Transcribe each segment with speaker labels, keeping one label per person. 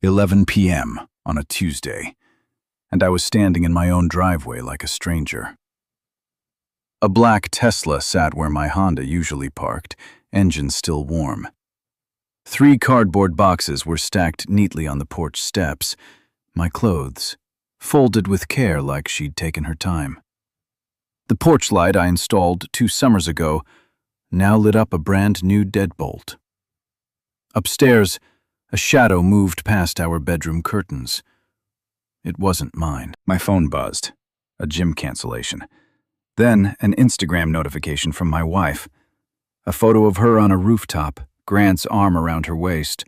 Speaker 1: 11 p.m. on a Tuesday, and I was standing in my own driveway like a stranger. A black Tesla sat where my Honda usually parked, engine still warm. 3 cardboard boxes were stacked neatly on the porch steps, my clothes, folded with care like she'd taken her time. The porch light I installed 2 summers ago now lit up a brand new deadbolt. Upstairs, a shadow moved past our bedroom curtains. It wasn't mine. My phone buzzed. A gym cancellation. Then an Instagram notification from my wife. A photo of her on a rooftop, Grant's arm around her waist,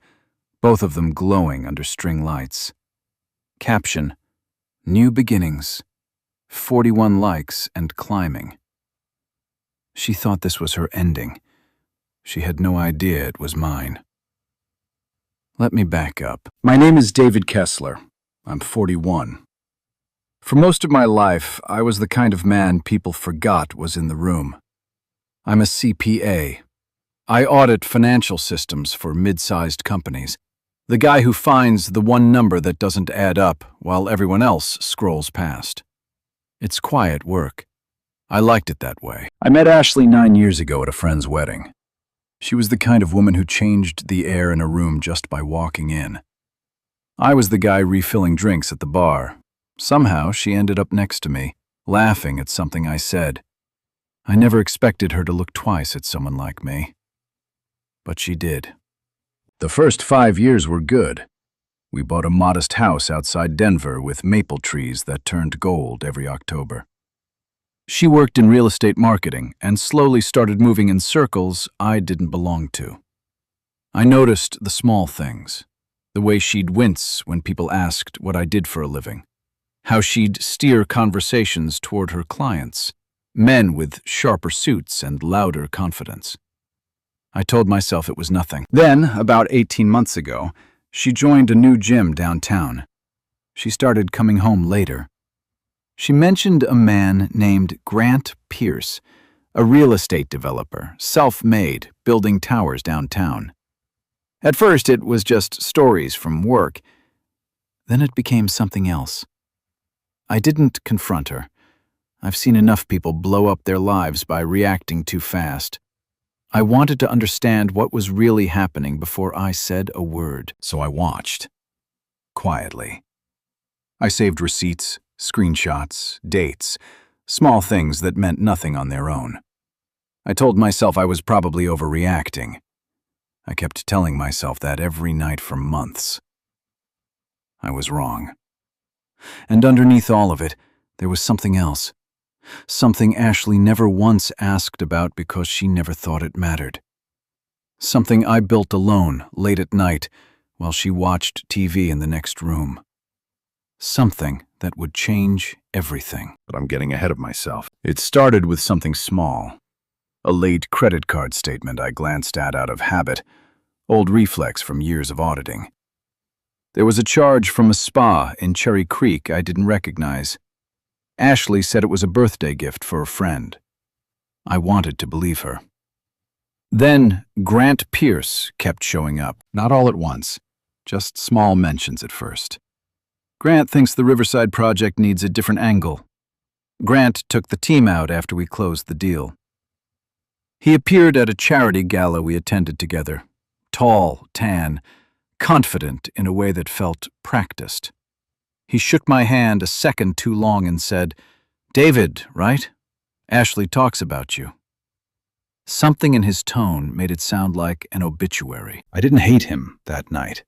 Speaker 1: both of them glowing under string lights. Caption: New beginnings. 41 likes and climbing. She thought this was her ending. She had no idea it was mine. Let me back up. My name is David Kessler. I'm 41. For most of my life, I was the kind of man people forgot was in the room. I'm a CPA. I audit financial systems for mid-sized companies. The guy who finds the one number that doesn't add up while everyone else scrolls past. It's quiet work. I liked it that way. I met Ashley 9 years ago at a friend's wedding. She was the kind of woman who changed the air in a room just by walking in. I was the guy refilling drinks at the bar. Somehow, she ended up next to me, laughing at something I said. I never expected her to look twice at someone like me. But she did. The first 5 years were good. We bought a modest house outside Denver with maple trees that turned gold every October. She worked in real estate marketing and slowly started moving in circles I didn't belong to. I noticed the small things, the way she'd wince when people asked what I did for a living, how she'd steer conversations toward her clients, men with sharper suits and louder confidence. I told myself it was nothing. Then, about 18 months ago, she joined a new gym downtown. She started coming home later. She mentioned a man named Grant Pierce, a real estate developer, self-made, building towers downtown. At first, it was just stories from work. Then it became something else. I didn't confront her. I've seen enough people blow up their lives by reacting too fast. I wanted to understand what was really happening before I said a word. So I watched. Quietly. I saved receipts, screenshots, dates, small things that meant nothing on their own. I told myself I was probably overreacting. I kept telling myself that every night for months. I was wrong. And underneath all of it, there was something else. Something Ashley never once asked about because she never thought it mattered. Something I built alone, late at night, while she watched TV in the next room. Something that would change everything. But I'm getting ahead of myself. It started with something small. A late credit card statement I glanced at out of habit, old reflex from years of auditing. There was a charge from a spa in Cherry Creek I didn't recognize. Ashley said it was a birthday gift for a friend. I wanted to believe her. Then Grant Pierce kept showing up, not all at once, just small mentions at first. Grant thinks the Riverside project needs a different angle. Grant took the team out after we closed the deal. He appeared at a charity gala we attended together, tall, tan, confident in a way that felt practiced. He shook my hand a second too long and said, "David, right? Ashley talks about you." Something in his tone made it sound like an obituary. I didn't hate him that night.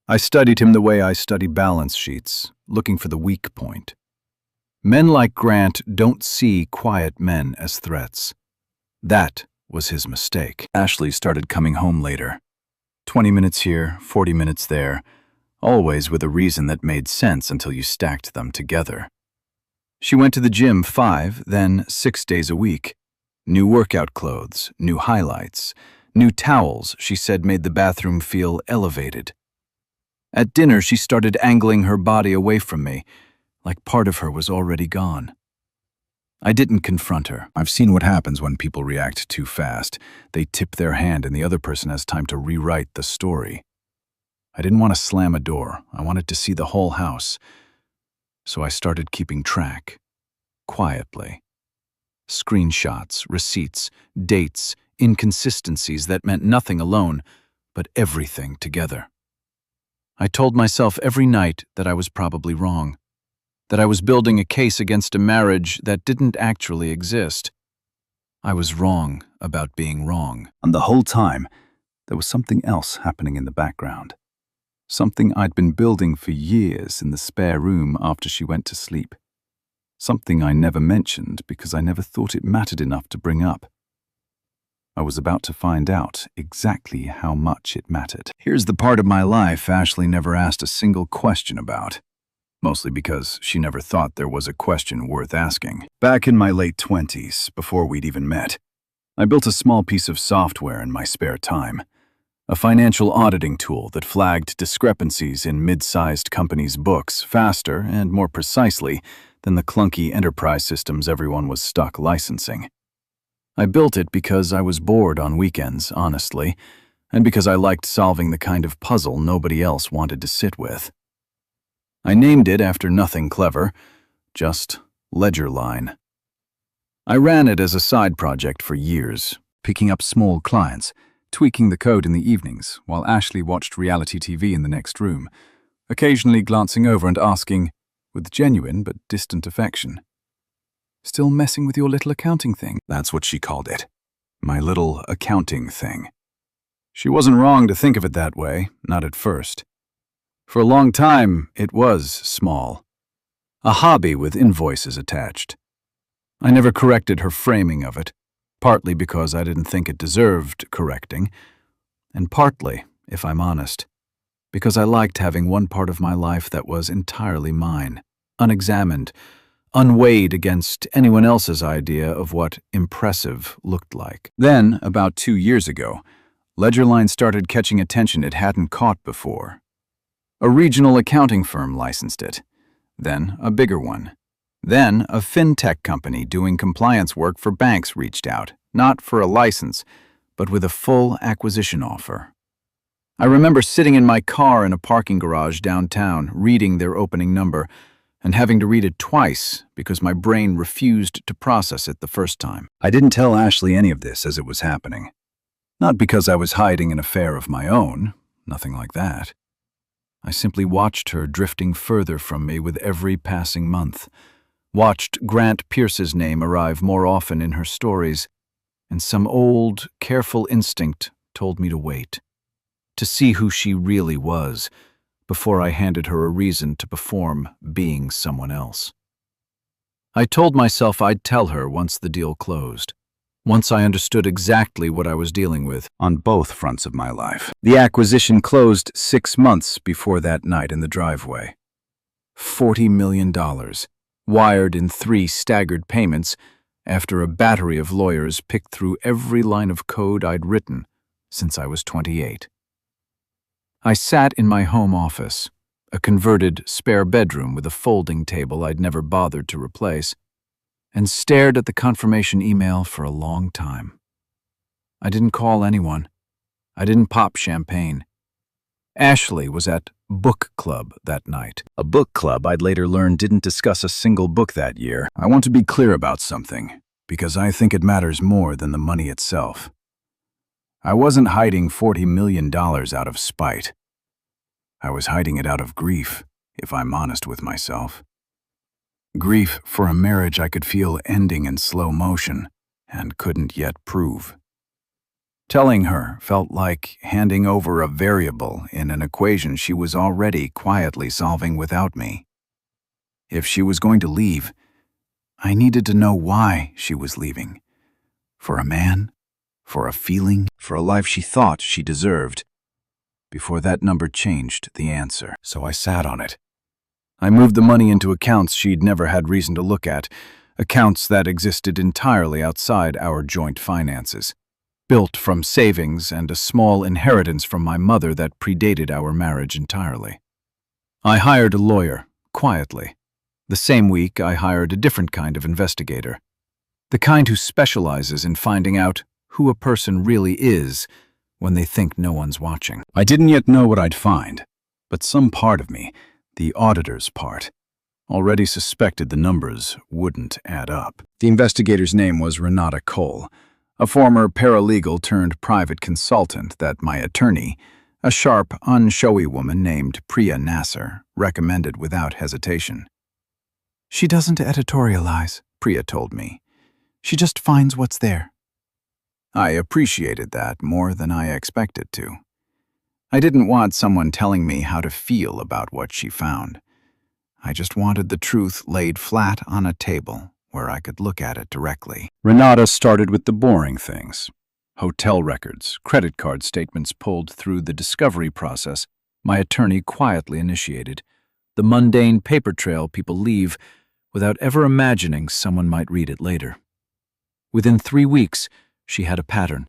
Speaker 1: I studied him the way I study balance sheets, looking for the weak point. Men like Grant don't see quiet men as threats. That was his mistake. Ashley started coming home later. 20 minutes here, 40 minutes there, always with a reason that made sense until you stacked them together. She went to the gym 5, then 6 days a week. New workout clothes, new highlights, new towels she said made the bathroom feel elevated. At dinner, she started angling her body away from me, like part of her was already gone. I didn't confront her. I've seen what happens when people react too fast. They tip their hand and the other person has time to rewrite the story. I didn't want to slam a door. I wanted to see the whole house. So I started keeping track, quietly. Screenshots, receipts, dates, inconsistencies that meant nothing alone, but everything together. I told myself every night that I was probably wrong, that I was building a case against a marriage that didn't actually exist. I was wrong about being wrong. And the whole time, there was something else happening in the background. Something I'd been building for years in the spare room after she went to sleep. Something I never mentioned because I never thought it mattered enough to bring up. I was about to find out exactly how much it mattered. Here's the part of my life Ashley never asked a single question about. Mostly because she never thought there was a question worth asking. Back in my late 20s, before we'd even met, I built a small piece of software in my spare time. A financial auditing tool that flagged discrepancies in mid-sized companies' books faster and more precisely than the clunky enterprise systems everyone was stuck licensing. I built it because I was bored on weekends, honestly, and because I liked solving the kind of puzzle nobody else wanted to sit with. I named it after nothing clever, just Ledgerline. I ran it as a side project for years, picking up small clients, tweaking the code in the evenings while Ashley watched reality TV in the next room, occasionally glancing over and asking, with genuine but distant affection, "Still messing with your little accounting thing?" That's what she called it. My little accounting thing. She wasn't wrong to think of it that way, not at first. For a long time, it was small. A hobby with invoices attached. I never corrected her framing of it, partly because I didn't think it deserved correcting, and partly, if I'm honest, because I liked having one part of my life that was entirely mine, unexamined, unweighed against anyone else's idea of what impressive looked like. Then, about 2 years ago, Ledgerline started catching attention it hadn't caught before. A regional accounting firm licensed it, then a bigger one. Then a fintech company doing compliance work for banks reached out, not for a license, but with a full acquisition offer. I remember sitting in my car in a parking garage downtown, reading their opening number, and having to read it twice because my brain refused to process it the first time. I didn't tell Ashley any of this as it was happening. Not because I was hiding an affair of my own, nothing like that. I simply watched her drifting further from me with every passing month, watched Grant Pierce's name arrive more often in her stories, and some old, careful instinct told me to wait, to see who she really was, before I handed her a reason to perform being someone else. I told myself I'd tell her once the deal closed, once I understood exactly what I was dealing with on both fronts of my life. The acquisition closed 6 months before that night in the driveway. $40 million, wired in 3 staggered payments after a battery of lawyers picked through every line of code I'd written since I was 28. I sat in my home office, a converted spare bedroom with a folding table I'd never bothered to replace, and stared at the confirmation email for a long time. I didn't call anyone. I didn't pop champagne. Ashley was at book club that night. A book club I'd later learn didn't discuss a single book that year. I want to be clear about something, because I think it matters more than the money itself. I wasn't hiding $40 million out of spite. I was hiding it out of grief, if I'm honest with myself. Grief for a marriage I could feel ending in slow motion and couldn't yet prove. Telling her felt like handing over a variable in an equation she was already quietly solving without me. If she was going to leave, I needed to know why she was leaving. For a man, for a feeling, for a life she thought she deserved. Before that number changed the answer, so I sat on it. I moved the money into accounts she'd never had reason to look at, accounts that existed entirely outside our joint finances, built from savings and a small inheritance from my mother that predated our marriage entirely. I hired a lawyer, quietly. The same week, I hired a different kind of investigator, the kind who specializes in finding out who a person really is when they think no one's watching. I didn't yet know what I'd find, but some part of me, the auditor's part, already suspected the numbers wouldn't add up. The investigator's name was Renata Cole, a former paralegal turned private consultant that my attorney, a sharp, unshowy woman named Priya Nasser, recommended without hesitation. "She doesn't editorialize," Priya told me. "She just finds what's there." I appreciated that more than I expected to. I didn't want someone telling me how to feel about what she found. I just wanted the truth laid flat on a table where I could look at it directly. Renata started with the boring things. Hotel records, credit card statements pulled through the discovery process my attorney quietly initiated, the mundane paper trail people leave without ever imagining someone might read it later. Within 3 weeks, she had a pattern.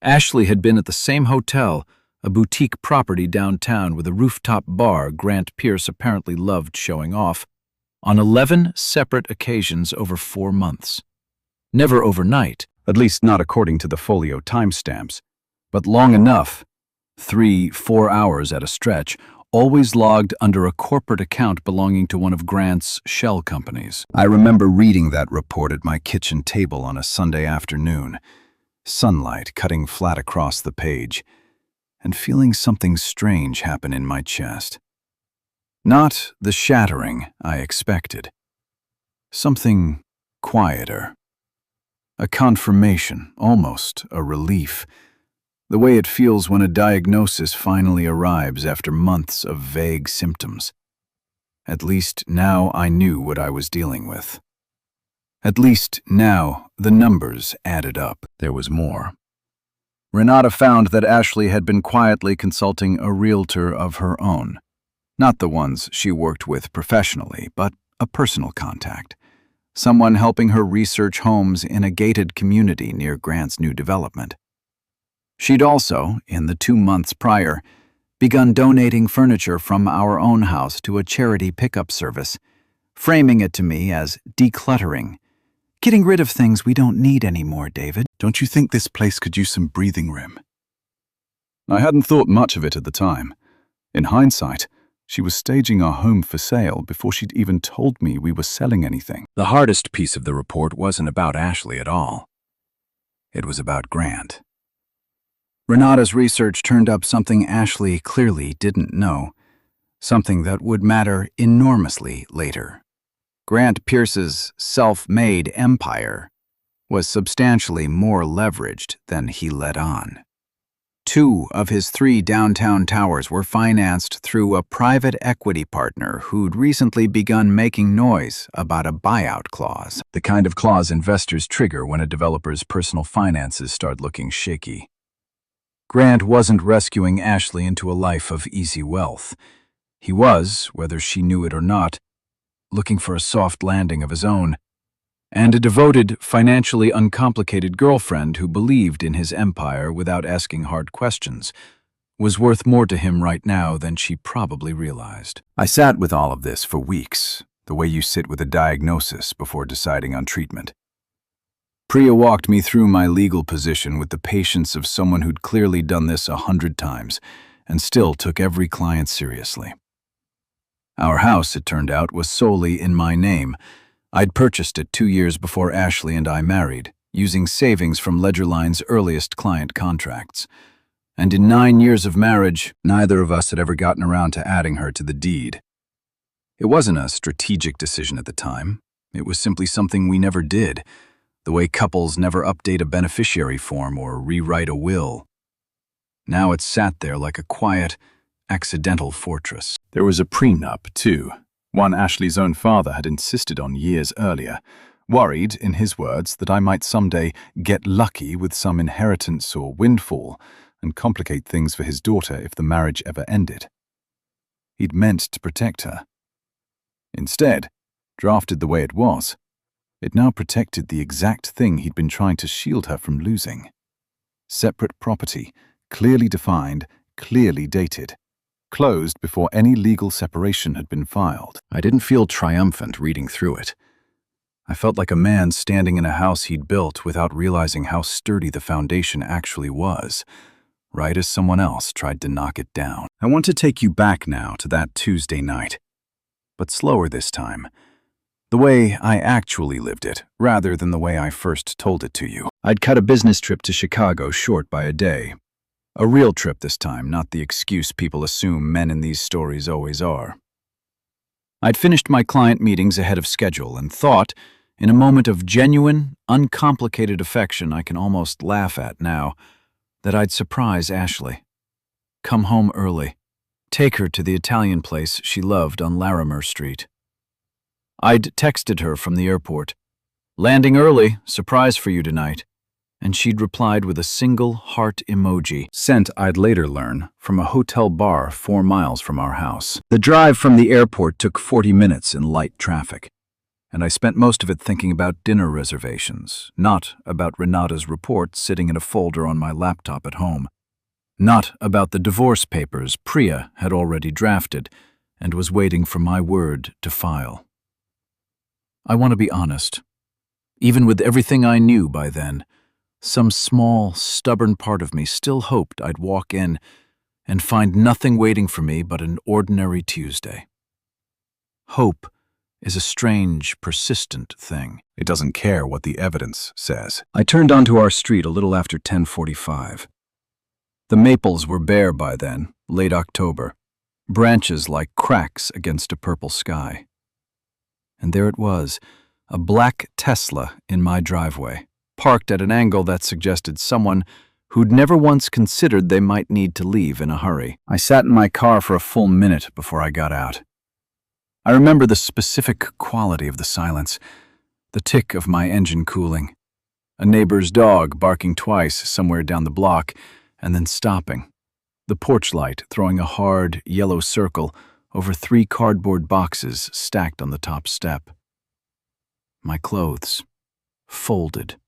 Speaker 1: Ashley had been at the same hotel, a boutique property downtown with a rooftop bar Grant Pierce apparently loved showing off, on 11 separate occasions over 4 months. Never overnight, at least not according to the folio timestamps, but long enough, 3-4 hours at a stretch, always logged under a corporate account belonging to one of Grant's shell companies. I remember reading that report at my kitchen table on a Sunday afternoon, sunlight cutting flat across the page, and feeling something strange happen in my chest. Not the shattering I expected. Something quieter. A confirmation, almost a relief. The way it feels when a diagnosis finally arrives after months of vague symptoms. At least now I knew what I was dealing with. At least now the numbers added up. There was more. Renata found that Ashley had been quietly consulting a realtor of her own. Not the ones she worked with professionally, but a personal contact. Someone helping her research homes in a gated community near Grant's new development. She'd also, in the 2 months prior, begun donating furniture from our own house to a charity pickup service, framing it to me as decluttering. Getting rid of things we don't need anymore, David. Don't you think this place could use some breathing room? I hadn't thought much of it at the time. In hindsight, she was staging our home for sale before she'd even told me we were selling anything. The hardest piece of the report wasn't about Ashley at all. It was about Grant. Renata's research turned up something Ashley clearly didn't know, something that would matter enormously later. Grant Pierce's self-made empire was substantially more leveraged than he let on. 2 of his 3 downtown towers were financed through a private equity partner who'd recently begun making noise about a buyout clause, the kind of clause investors trigger when a developer's personal finances start looking shaky. Grant wasn't rescuing Ashley into a life of easy wealth. He was, whether she knew it or not, looking for a soft landing of his own, and a devoted, financially uncomplicated girlfriend who believed in his empire without asking hard questions was worth more to him right now than she probably realized. I sat with all of this for weeks, the way you sit with a diagnosis before deciding on treatment. Priya walked me through my legal position with the patience of someone who'd clearly done this 100 times and still took every client seriously. Our house, it turned out, was solely in my name. I'd purchased it 2 years before Ashley and I married, using savings from Ledgerline's earliest client contracts. And in 9 years of marriage, neither of us had ever gotten around to adding her to the deed. It wasn't a strategic decision at the time. It was simply something we never did, the way couples never update a beneficiary form or rewrite a will. Now it sat there like a quiet, accidental fortress. There was a prenup, too. One Ashley's own father had insisted on years earlier, worried, in his words, that I might someday get lucky with some inheritance or windfall and complicate things for his daughter if the marriage ever ended. He'd meant to protect her. Instead, drafted the way it was, it now protected the exact thing he'd been trying to shield her from losing. Separate property, clearly defined, clearly dated. Closed before any legal separation had been filed. I didn't feel triumphant reading through it. I felt like a man standing in a house he'd built without realizing how sturdy the foundation actually was. right as someone else tried to knock it down. I want to take you back now to that Tuesday night, but slower this time. The way I actually lived it, rather than the way I first told it to you. I'd cut a business trip to Chicago short by a day. A real trip this time, not the excuse people assume men in these stories always are. I'd finished my client meetings ahead of schedule and thought, in a moment of genuine, uncomplicated affection I can almost laugh at now, that I'd surprise Ashley. Come home early. Take her to the Italian place she loved on Larimer Street. I'd texted her from the airport, "Landing early, surprise for you tonight," and she'd replied with a single heart emoji, sent, I'd later learn, from a hotel bar 4 miles from our house. The drive from the airport took 40 minutes in light traffic, and I spent most of it thinking about dinner reservations, not about Renata's report sitting in a folder on my laptop at home, not about the divorce papers Priya had already drafted and was waiting for my word to file. I want to be honest. Even with everything I knew by then, some small, stubborn part of me still hoped I'd walk in and find nothing waiting for me but an ordinary Tuesday. Hope is a strange, persistent thing. It doesn't care what the evidence says. I turned onto our street a little after 10:45. The maples were bare by then, late October, branches like cracks against a purple sky. And there it was, a black Tesla in my driveway, parked at an angle that suggested someone who'd never once considered they might need to leave in a hurry. I sat in my car for a full minute before I got out. I remember the specific quality of the silence, the tick of my engine cooling, a neighbor's dog barking twice somewhere down the block and then stopping, the porch light throwing a hard, yellow circle over 3 cardboard boxes stacked on the top step. My clothes, folded.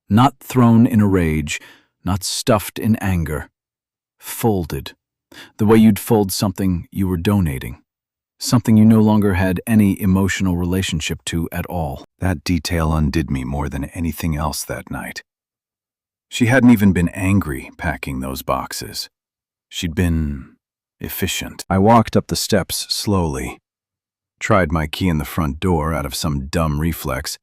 Speaker 1: Not thrown in a rage, not stuffed in anger. Folded, the way you'd fold something you were donating, something you no longer had any emotional relationship to at all. That detail undid me more than anything else that night. She hadn't even been angry packing those boxes. She'd been efficient. I walked up the steps slowly, tried my key in the front door out of some dumb reflex,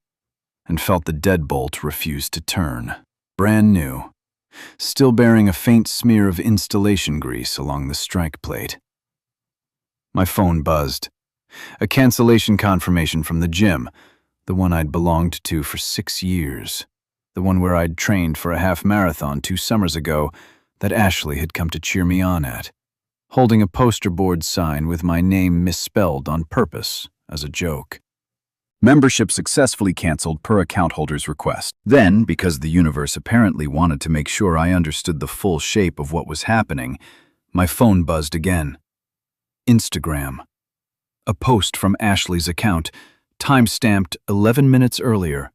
Speaker 1: and felt the deadbolt refuse to turn. Brand new, still bearing a faint smear of installation grease along the strike plate. My phone buzzed. A cancellation confirmation from the gym, the one I'd belonged to for 6 years, the one where I'd trained for a half marathon 2 summers ago that Ashley had come to cheer me on at, holding a poster board sign with my name misspelled on purpose as a joke. Membership successfully canceled per account holder's request. Then, because the universe apparently wanted to make sure I understood the full shape of what was happening, my phone buzzed again. Instagram. A post from Ashley's account, time-stamped 11 minutes earlier.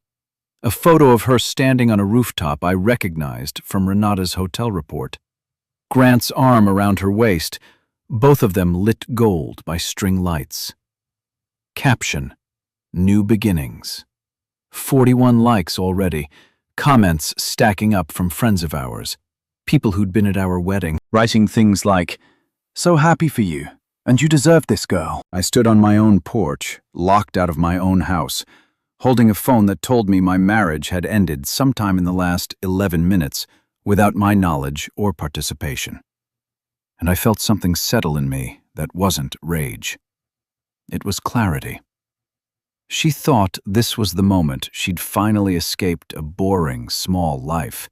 Speaker 1: A photo of her standing on a rooftop I recognized from Renata's hotel report. Grant's arm around her waist, both of them lit gold by string lights. Caption: New beginnings. 41 likes already, comments stacking up from friends of ours, people who'd been at our wedding, writing things like, "So happy for you, and you deserve this, girl." I stood on my own porch, locked out of my own house, holding a phone that told me my marriage had ended sometime in the last 11 minutes, without my knowledge or participation. And I felt something settle in me that wasn't rage. It was clarity. She thought this was the moment she'd finally escaped a boring, small life.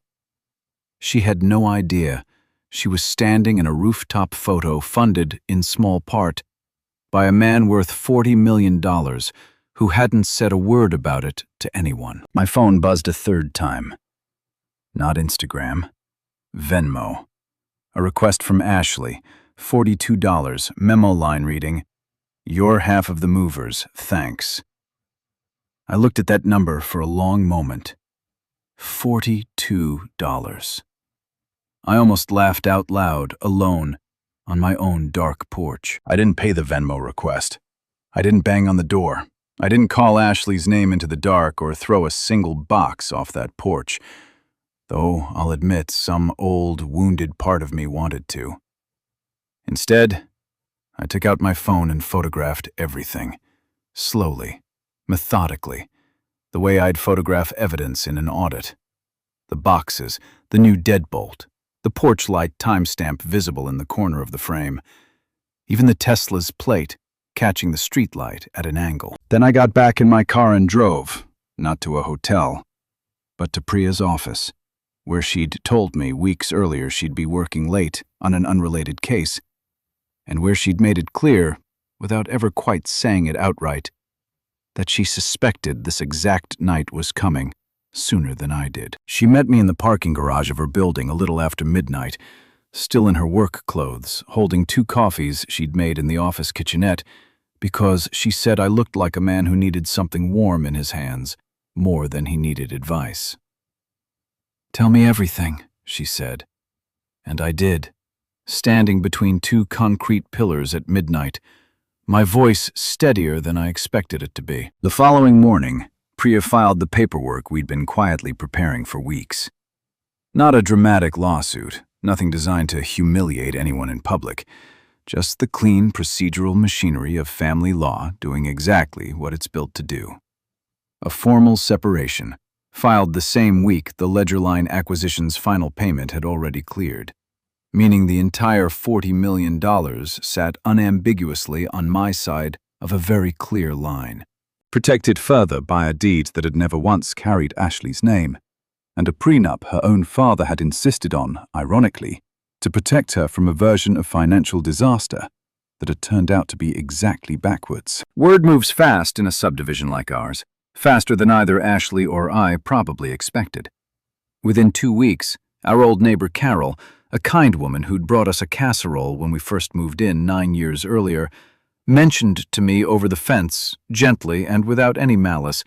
Speaker 1: She had no idea she was standing in a rooftop photo funded, in small part, by a man worth $40 million who hadn't said a word about it to anyone. My phone buzzed a 3rd time. Not Instagram. Venmo. A request from Ashley, $42, memo line reading, "You're half of the movers, thanks." I looked at that number for a long moment. $42. I almost laughed out loud, alone, on my own dark porch. I didn't pay the Venmo request. I didn't bang on the door. I didn't call Ashley's name into the dark or throw a single box off that porch. though I'll admit some old, wounded part of me wanted to. Instead, I took out my phone and photographed everything, slowly, methodically, the way I'd photograph evidence in an audit. The boxes, the new deadbolt, the porch light timestamp visible in the corner of the frame, even the Tesla's plate catching the streetlight at an angle. Then I got back in my car and drove, not to a hotel, but to Priya's office, where she'd told me weeks earlier she'd be working late on an unrelated case, and where she'd made it clear, without ever quite saying it outright, that she suspected this exact night was coming sooner than I did. She met me in the parking garage of her building a little after midnight, still in her work clothes, holding 2 coffees she'd made in the office kitchenette, because she said I looked like a man who needed something warm in his hands, more than he needed advice. "Tell me everything," she said. And I did, standing between 2 concrete pillars at midnight, my voice steadier than I expected it to be. The following morning, Priya filed the paperwork we'd been quietly preparing for weeks. Not a dramatic lawsuit, nothing designed to humiliate anyone in public, just the clean procedural machinery of family law doing exactly what it's built to do. A formal separation, filed the same week the Ledgerline acquisition's final payment had already cleared, meaning the entire $40 million sat unambiguously on my side of a very clear line, protected further by a deed that had never once carried Ashley's name, and a prenup her own father had insisted on, ironically, to protect her from a version of financial disaster that had turned out to be exactly backwards. Word moves fast in a subdivision like ours, faster than either Ashley or I probably expected. Within 2 weeks, our old neighbor Carol, a kind woman who'd brought us a casserole when we first moved in 9 years earlier, mentioned to me over the fence, gently and without any malice,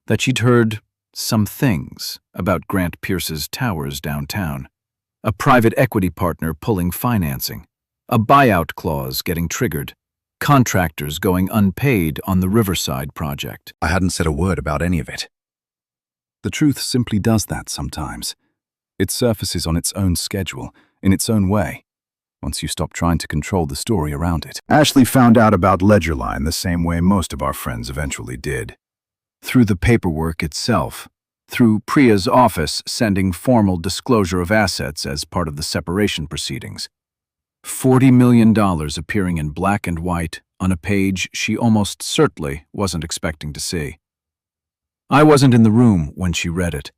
Speaker 1: that she'd heard some things about Grant Pierce's towers downtown. A private equity partner pulling financing, a buyout clause getting triggered, contractors going unpaid on the Riverside project. I hadn't said a word about any of it. The truth simply does that sometimes. It surfaces on its own schedule, in its own way, once you stop trying to control the story around it. Ashley found out about Ledgerline the same way most of our friends eventually did. Through the paperwork itself, through Priya's office sending formal disclosure of assets as part of the separation proceedings. $40 million appearing in black and white on a page she almost certainly wasn't expecting to see. I wasn't in the room when she read it.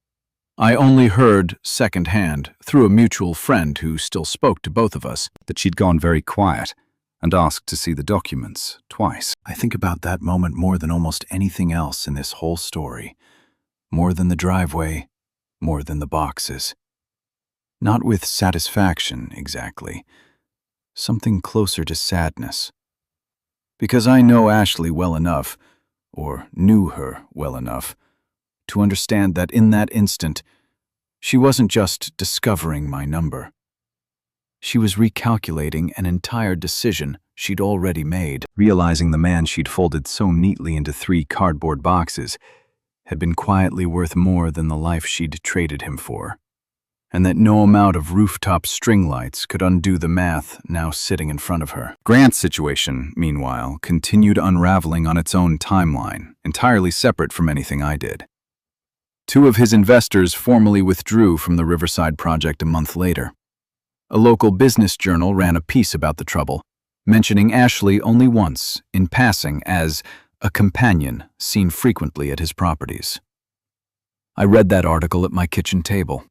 Speaker 1: I only heard, secondhand, through a mutual friend who still spoke to both of us, that she'd gone very quiet and asked to see the documents twice. I think about that moment more than almost anything else in this whole story. More than the driveway, more than the boxes. Not with satisfaction, exactly. Something closer to sadness. Because I know Ashley well enough, or knew her well enough, to understand that in that instant, she wasn't just discovering my number. She was recalculating an entire decision she'd already made, realizing the man she'd folded so neatly into 3 cardboard boxes had been quietly worth more than the life she'd traded him for, and that no amount of rooftop string lights could undo the math now sitting in front of her. Grant's situation, meanwhile, continued unraveling on its own timeline, entirely separate from anything I did. 2 of his investors formally withdrew from the Riverside project a month later. A local business journal ran a piece about the trouble, mentioning Ashley only once, in passing, as a companion seen frequently at his properties. I read that article at my kitchen table.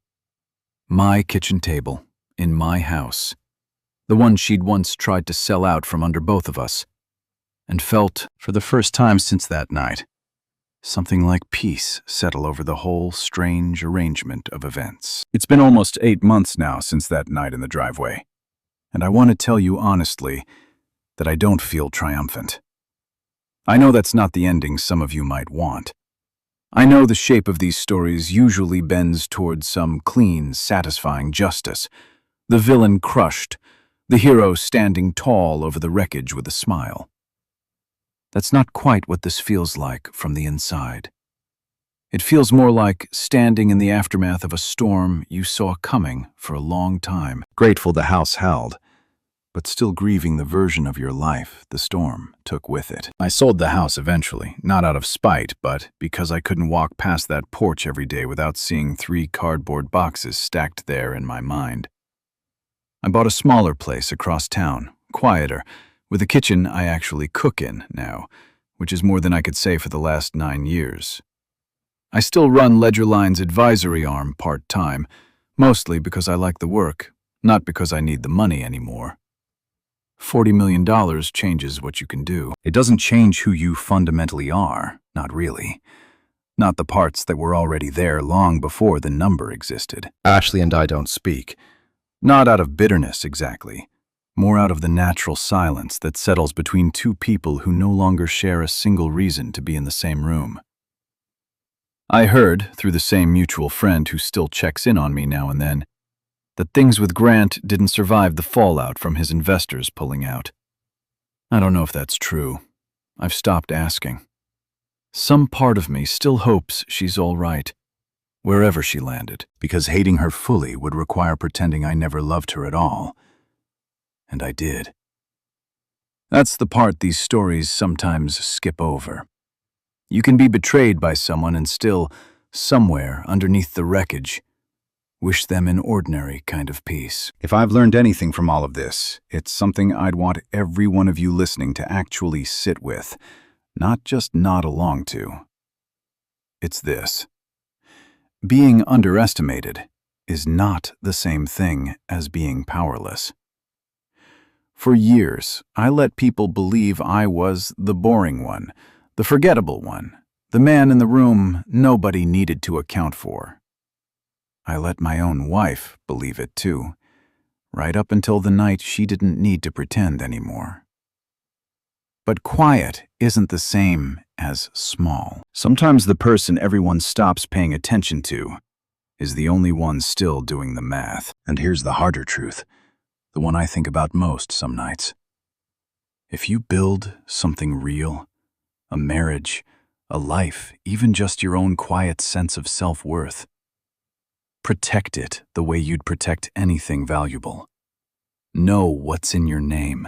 Speaker 1: My kitchen table, in my house, the one she'd once tried to sell out from under both of us, and felt, for the first time since that night, something like peace settle over the whole strange arrangement of events. It's been almost 8 months now since that night in the driveway, and I want to tell you honestly that I don't feel triumphant. I know that's not the ending some of you might want. I know the shape of these stories usually bends towards some clean, satisfying justice, the villain crushed, the hero standing tall over the wreckage with a smile. That's not quite what this feels like from the inside. It feels more like standing in the aftermath of a storm you saw coming for a long time. Grateful the house held, but still grieving the version of your life the storm took with it. I sold the house eventually, not out of spite, but because I couldn't walk past that porch every day without seeing 3 cardboard boxes stacked there in my mind. I bought a smaller place across town, quieter, with a kitchen I actually cook in now, which is more than I could say for the last 9 years. I still run Ledgerline's advisory arm part-time, mostly because I like the work, not because I need the money anymore. $40 million changes what you can do. It doesn't change who you fundamentally are, not really. Not the parts that were already there long before the number existed. Ashley and I don't speak. Not out of bitterness, exactly. More out of the natural silence that settles between 2 people who no longer share a single reason to be in the same room. I heard, through the same mutual friend who still checks in on me now and then, that things with Grant didn't survive the fallout from his investors pulling out. I don't know if that's true. I've stopped asking. Some part of me still hopes she's all right, wherever she landed, because hating her fully would require pretending I never loved her at all. And I did. That's the part these stories sometimes skip over. You can be betrayed by someone and still, somewhere underneath the wreckage, wish them an ordinary kind of peace. If I've learned anything from all of this, it's something I'd want every one of you listening to actually sit with, not just nod along to. It's this. Being underestimated is not the same thing as being powerless. For years, I let people believe I was the boring one, the forgettable one, the man in the room nobody needed to account for. I let my own wife believe it too, right up until the night she didn't need to pretend anymore. But quiet isn't the same as small. Sometimes the person everyone stops paying attention to is the only one still doing the math. And here's the harder truth, the one I think about most some nights. If you build something real, a marriage, a life, even just your own quiet sense of self-worth, protect it the way you'd protect anything valuable. Know what's in your name.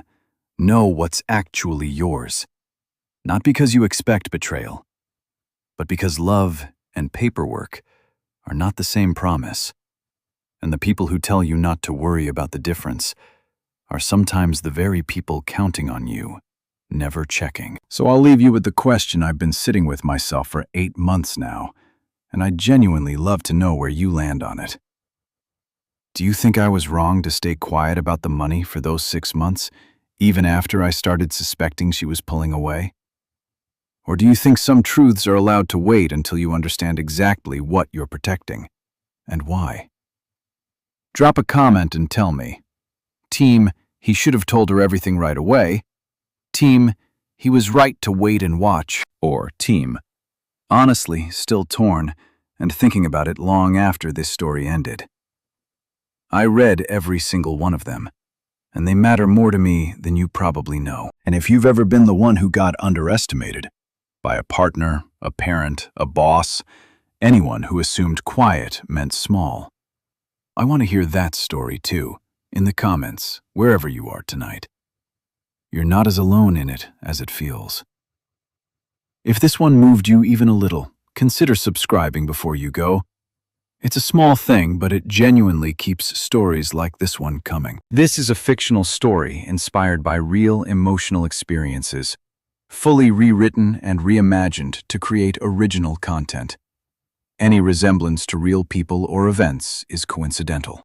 Speaker 1: Know what's actually yours. Not because you expect betrayal, but because love and paperwork are not the same promise. And the people who tell you not to worry about the difference are sometimes the very people counting on you, never checking. So I'll leave you with the question I've been sitting with myself for 8 months now, and I'd genuinely love to know where you land on it. Do you think I was wrong to stay quiet about the money for those 6 months, even after I started suspecting she was pulling away? Or do you think some truths are allowed to wait until you understand exactly what you're protecting, and why? Drop a comment and tell me. Team, he should have told her everything right away. Team, he was right to wait and watch. Or team, honestly, still torn and thinking about it long after this story ended. I read every single one of them, and they matter more to me than you probably know. And if you've ever been the one who got underestimated by a partner, a parent, a boss, anyone who assumed quiet meant small, I want to hear that story too, in the comments, wherever you are tonight. You're not as alone in it as it feels. If this one moved you even a little, consider subscribing before you go. It's a small thing, but it genuinely keeps stories like this one coming. This is a fictional story inspired by real emotional experiences, fully rewritten and reimagined to create original content. Any resemblance to real people or events is coincidental.